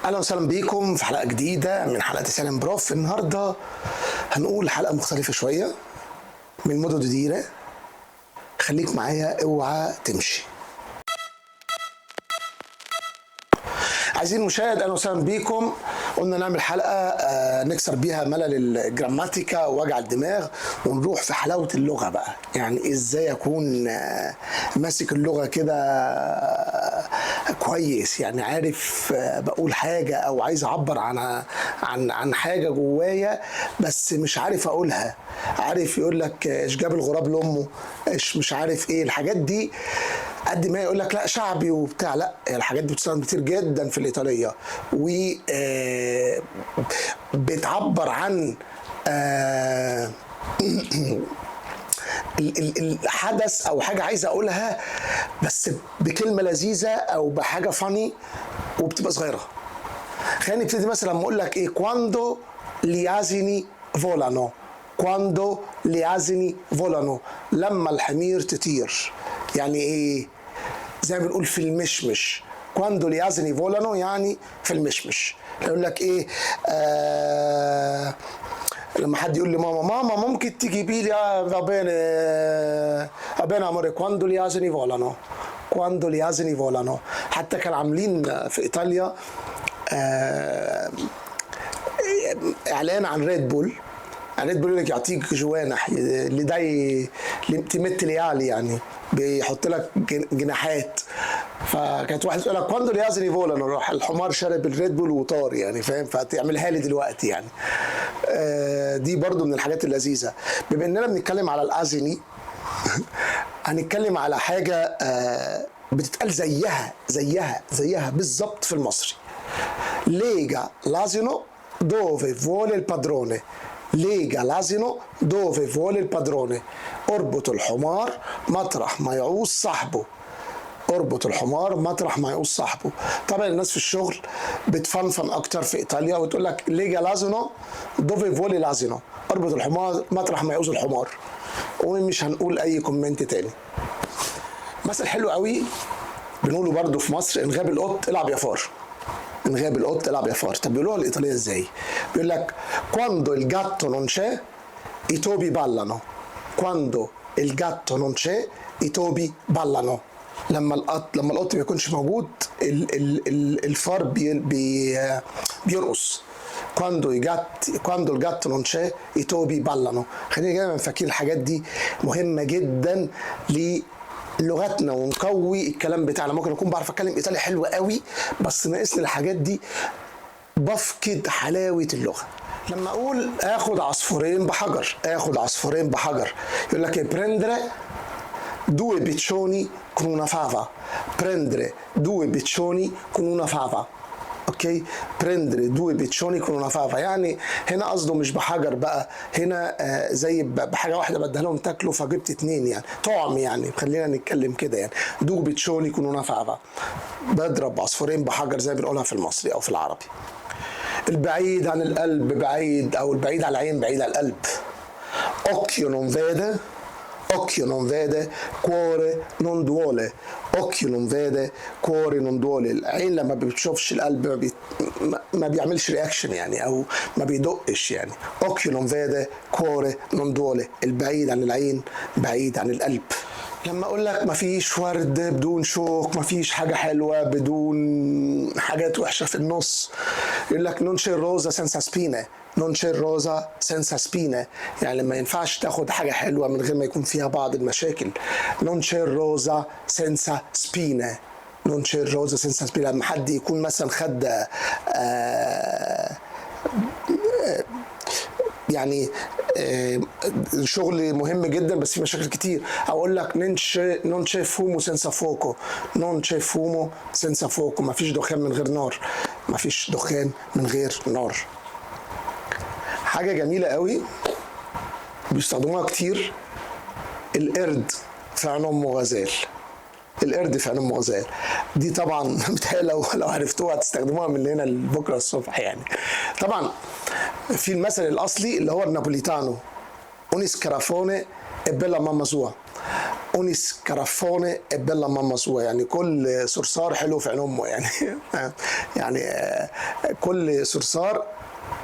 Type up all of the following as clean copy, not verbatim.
اهلا وسهلا بيكم في حلقه جديده من حلقات سالم بروف. النهارده هنقول حلقه مختلفه شويه من مدن جديده. خليك معايا، اوعى تمشي. عايزين مشاهد، اهلا وسهلا بيكم. قلنا نعمل حلقه نكسر بيها ملل الجراماتيكا ووجع الدماغ، ونروح في حلاوه اللغه بقى. يعني ازاي اكون ماسك اللغه كده كويس، يعني عارف بقول حاجه او عايز اعبر عن حاجه جوايا بس مش عارف اقولها. عارف يقول لك ايش جاب الغراب لامه، ايش مش عارف ايه الحاجات دي. قد ما يقول لك لا شعبي وبتاع، لا الحاجات دي بتستخدم كتير جدا في الايطاليه، و بتعبر عن الحدث او حاجه عايز اقولها بس بكلمه لذيذه او بحاجه فاني وبتبقى صغيره. خلينا نبتدي مثلا لما اقول لك ايه quando gli asini volano. quando gli asini volano، لما الحمير تطير. يعني ايه؟ زي ما بنقول في المشمش. quando gli asini volano يعني في المشمش. يقول لك ايه لما حد يقول لي ماما ممكن تجيبي لي va bene amore quando gli asini volano. quando gli asini volano. حتى كانوا عاملين في ايطاليا اعلان عن ريد بول. ريد بول لك يعطيك جوانح اللي داي تمت ليالي، يعني بيحط لك جناحات. فكانت واحد يقول لك كواندو ليازني فولانو، راح الحمار شرب الريد بول وطار، يعني فاهم؟ فتعملها لي دلوقتي يعني. دي برضو من الحاجات اللذيذه. بما اننا بنتكلم على الازني هنتكلم على حاجه بتتقال زيها بالظبط في المصري. ليجا لازينو dove vuole il padrone. lega l'asino dove vuole il padrone. اربط الحمار مطرح ما يعوز صاحبه. اربط الحمار مطرح ما يعوز صاحبه. طبعا الناس في الشغل بتفنفن اكتر في ايطاليا وتقول لك ليجا لازينو dove vuole l'asino. اربط الحمار مطرح ما يعوز الحمار، ومش هنقول اي كومنت تاني. مثل حلو قوي بنقوله برضو في مصر: ان غاب القط العب يا فار. ان غاب القط العب يا فار. طب بيقولوها الايطاليه ازاي؟ بيقول لك quando il gatto non c'è i topi ballano. quando il gatto non c'è i topi ballano. لما القط ما يكونش موجود الفار بيرقص. quando il gatto non c'è i topi ballano. خلينا دايما فاكرين الحاجات دي مهمه جدا لغتنا ونقوي الكلام بتاعنا. ممكن اكون بعرف اتكلم ايطالي حلو قوي بس ناقصني الحاجات دي، بفقد حلاوه اللغه. لما اقول اخد عصفورين بحجر، يقول لك prendere due piccioni con una fava. prendere due piccioni con una fava. اوكي، prendere due piccioni con una fava. يعني هنا قصده مش بحجر بقى، هنا زي بحاجه واحده بدها لهم تاكلوا فجبت اتنين، يعني طعم. يعني خلينا نتكلم كده، يعني due piccioni con una fava. بضرب عصفورين بحجر زي بنقولها في المصري او في العربي. البعيد عن القلب بعيد، او البعيد عن العين بعيد عن القلب. occhio non vede cuore non duole. occhio non vede cuore non duole. العين لما بتشوفش القلب ما بيعملش رياكشن، يعني او ما بيدقش. يعني occhio non vede cuore non duole. البعيد عن العين بعيد عن القلب. لما اقول لك مفيش ورد بدون شوك، مفيش حاجه حلوه بدون حاجات وحشه في النص، يقول لك non c'è rosa senza spine. non c'è rosa senza spine. يعني ما ينفعش تاخد حاجه حلوه من غير ما يكون فيها بعض المشاكل. non c'è rosa senza spine. non c'è rosa senza spine. لما حد يكون مثلا خد يعني شغل مهم جدا بس في مشاكل كتير، اقول لك non c'è fumo senza fuoco. non c'è fumo senza fuoco. مفيش دخان من غير نار. مفيش دخان من غير نار. حاجه جميله قوي بيستخدموها كتير: القرد في عين امه غزال. القرد في عين امه غزال دي طبعا لو عرفتوها هتستخدموها من هنا لبكره الصبح. يعني طبعا في المثل الاصلي اللي هو النابوليتانو: un scarafone e bella mamma sua. اوني سكرافوني بيلا ماما سوا، يعني كل صرصار حلو في عين امه يعني. يعني كل صرصار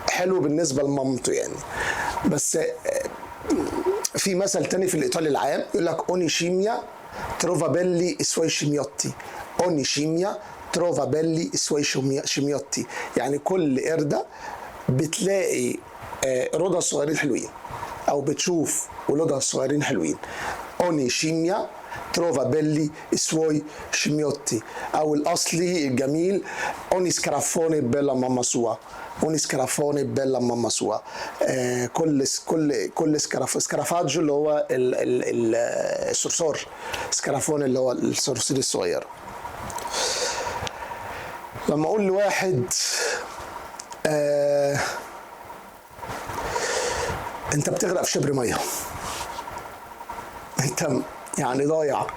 حلو بالنسبه لمامته يعني. بس في مثل تاني في الايطالي العام يقول لك اوني شيميا تروفا بيلي سوي شيميوتي، اوني شيميا تروفا بيلي سوي شيميوتي، يعني كل قرده بتلاقي قردها الصغيرين حلوين، او بتشوف ولادها الصغيرين حلوين. اوني شيميا تروفا بيلي سوي شيميوتي، او الاصلي الجميل اوني سكرافوني بيلا ماما سوا، اوني سكرافوني بيلا ماما سوا. كل سكرافاجو اللي هو الصرصور، سكرافوني اللي هو الصرصور الصغير. لما اقول لواحد انت بتغرق في شبر ميه، انت يعني ضايع،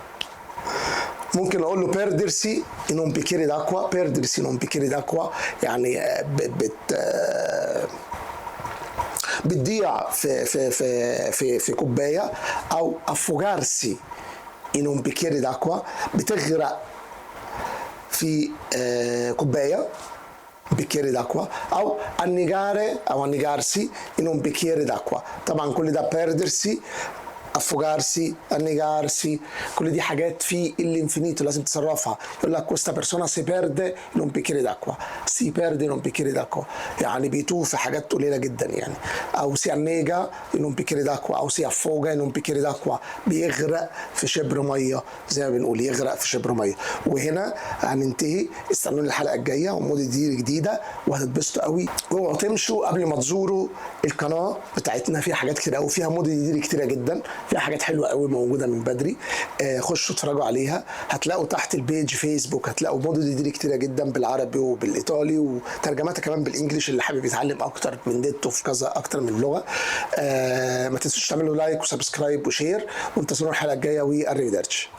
ممكن اقول له بيردرسي ان un bicchiere d'acqua، بيردرسي ان un bicchiere d'acqua، يعني بتضيع في كوبايه، او افوجارسي ان un bicchiere d'acqua، بتغرق في كوبايه bicchiere d'acqua، او annegare او annegarsi in un bicchiere d'acqua. طبعا كل ده perdersi، affogarsi، annegarsi، كل دي حاجات في الانفينيتو لازم تصرفها. يقول لك questa persona si perde in un bicchiere d'acqua، si perde in un bicchiere d'acqua، يعني بيتوه في حاجات قليله جدا يعني. او si annega in un bicchiere d'acqua، او si affoga in un bicchiere d'acqua، بيغرق في شبر ميه، زي ما بنقول يغرق في شبر ميه. وهنا هننتهي، استنوني الحلقه الجايه وموديل جديده وهتتبسطوا قوي. اوعوا تمشوا قبل ما تزوروا القناه بتاعتنا، فيها حاجات كتير قوي، فيها موديل كتيره جدا، فيها حاجات حلوه قوي موجوده من بدري. خشوا اتفرجوا عليها. هتلاقوا تحت البيج فيسبوك هتلاقوا موديل كتيره جدا بالعربي وبالايطالي، وترجماتها كمان بالانجلش اللي حابب يتعلم اكتر من ديتو في كذا اكتر من لغه. ما تنسوش تعملوا لايك وسبسكرايب وشير، وانتظرونا الحلقه الجايه، واريفيدرتشي.